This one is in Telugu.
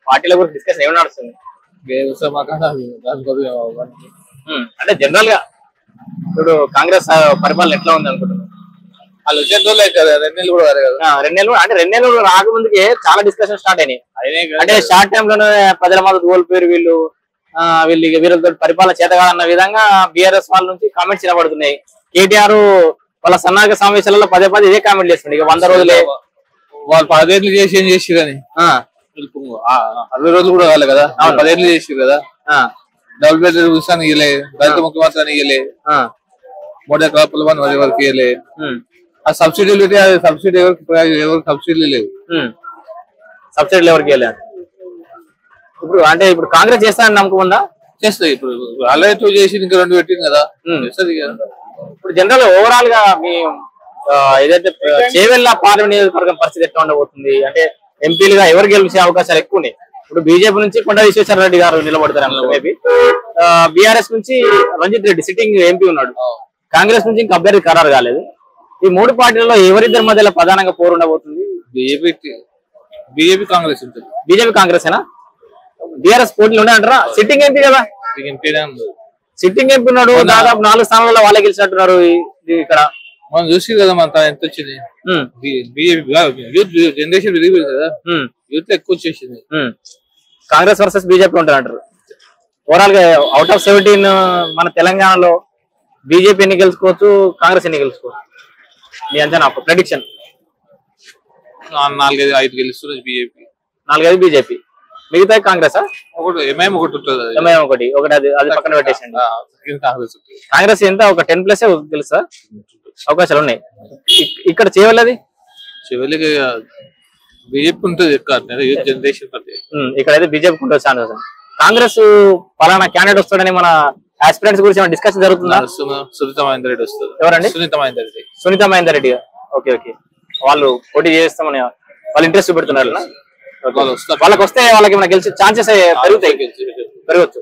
పార్టీల గురించి డిస్కషన్ ఏమి నడుస్తుంది? అంటే జనరల్ గా ఇప్పుడు కాంగ్రెస్ పరిపాలన ఎట్లా ఉంది అనుకుంటున్నారు? వాళ్ళు వచ్చే రోజులు కదా, 2 నెలలు కూడా కదా. 2 నెలలు అంటే 2 నెలలు రాకముందుకే చాలా డిస్కషన్ స్టార్ట్ అయినాయి. అంటే షార్ట్ టైమ్ లోనే ప్రజల మద్దతు కోల్పోయారు వీళ్ళు. వీళ్ళతో పరిపాలన చేతగాదన్న విధంగా బీఆర్ఎస్ వాళ్ళ నుంచి కామెంట్స్ వినబడుతున్నాయి. కేటీఆర్ వాళ్ళ సన్నాహక సమావేశాలలో పదే ఇదే కామెంట్ చేస్తుంది. ఇక 100 రోజులే వాళ్ళు 10 ఏళ్ళు చేసి ఏం చేసి కానీ 60 రోజులు కూడా కావాలి కదా, 10 ఏళ్ళు చేసి కదా. డబుల్ బెడ్రూమ్ చూసాను ఇయ్యలే, దళిత ముఖ్యమంత్రి ఇయ్యలే, 3 ఎకరాల పొలం ఎవరికి ఇయ్యలే. ఆ సబ్సిడీలు పెట్టి సబ్సిడీ ఎవరికి సబ్సిడీ లేవు, సబ్సిడీలు ఎవరికి ఇవ్వలేదు. ఇప్పుడు కాంగ్రెస్ చేస్తానని నమ్మకం ఉందా? చేస్తుంది. ఇప్పుడు అలాగే చేసి ఇంకా 2 పెట్టింది కదా, చేస్తుంది. ఇప్పుడు జనరల్ ఓవరాల్ గా మీ ఏదైతే చేవెళ్ళ పార్లమెంట్ నియోజకవర్గం పరిస్థితి ఎట్లా ఉండబోతుంది? అంటే ఎంపీలుగా ఎవరు గెలిచే అవకాశాలు ఎక్కువ ఉన్నాయి? ఇప్పుడు బీజేపీ నుంచి కొండ విశ్వేశ్వరరెడ్డి గారు నిలబడతారు మేబీ. బీఆర్ఎస్ నుంచి రంజిత్ రెడ్డి సిట్టింగ్ ఎంపీ ఉన్నాడు. కాంగ్రెస్ నుంచి ఇంకా అభ్యర్థి ఖరారు కాలేదు. ఈ 3 పార్టీలలో ఎవరిద్దరి మధ్యలో ప్రధానంగా పోరు ఉండబోతుంది? బీజేపీ కాంగ్రెస్ ఉంటుంది. బీజేపీ కాంగ్రెస్ ఏనా? బీఆర్ఎస్ పోటీలు ఉన్నాయంటారా? సిట్టింగ్ ఎంపీ కదా, సిట్టింగ్ ఎంపీ ఉన్నాడు. దాదాపు 4 స్థానాలలో వాళ్ళే గెలిచినట్టున్నారు. ఇక్కడ మనం చూసి కదా మన ఎంత వచ్చింది. యూత్ జనరేషన్ పెరిగిపోయింది కదా, యూత్ ఎక్కువ వచ్చేసింది. కాంగ్రెస్ వర్సెస్ బీజేపీ ఉంటారంటారు. ఓవరాల్ గా అవుట్ ఆఫ్ 17 మన తెలంగాణలో బీజేపీ ఎన్ని గెలుచుకోవచ్చు, కాంగ్రెస్ ఎన్ని గెలుచుకోవచ్చు? మీ అంచనా, ప్రెడిక్షన్? 4-5 గెలుస్తుంది బీజేపీ, 4-5 బీజేపీ, మిగతా కాంగ్రెస్. ఎంఐఎం ఒకటి ఉంటుంది, ఎంఐఎం ఒకటి అది పక్కన పెట్టేసండి. కాంగ్రెస్ ఎంత ఒక 10+ తెలుసా అవకాశాలు ఉన్నాయి. ఇక్కడ చేయవల్లది చివరికి బీజేపీ ఉంటుంది యూత్ జనరేషన్. ఇక్కడైతే బీజేపీ ఉంటుంది ఛాన్సెస్. కాంగ్రెస్ పలానా క్యాండిడేట్ వస్తాడని మన ఆస్పిరెంట్స్ గురించి డిస్కషన్ జరుగుతుందా? సునీత మహేందర్ రెడ్డి వస్తుంది. ఎవరండి? సునీత మహేందర్ రెడ్డి. ఓకే, వాళ్ళు పోటీ చేస్తామని వాళ్ళు ఇంట్రెస్ట్ చూపెడుతున్నారు. వాళ్ళకి వస్తే వాళ్ళకి ఏమైనా గెలిచే ఛాన్సెస్ పెరుగుతాయి, పెరగచ్చు.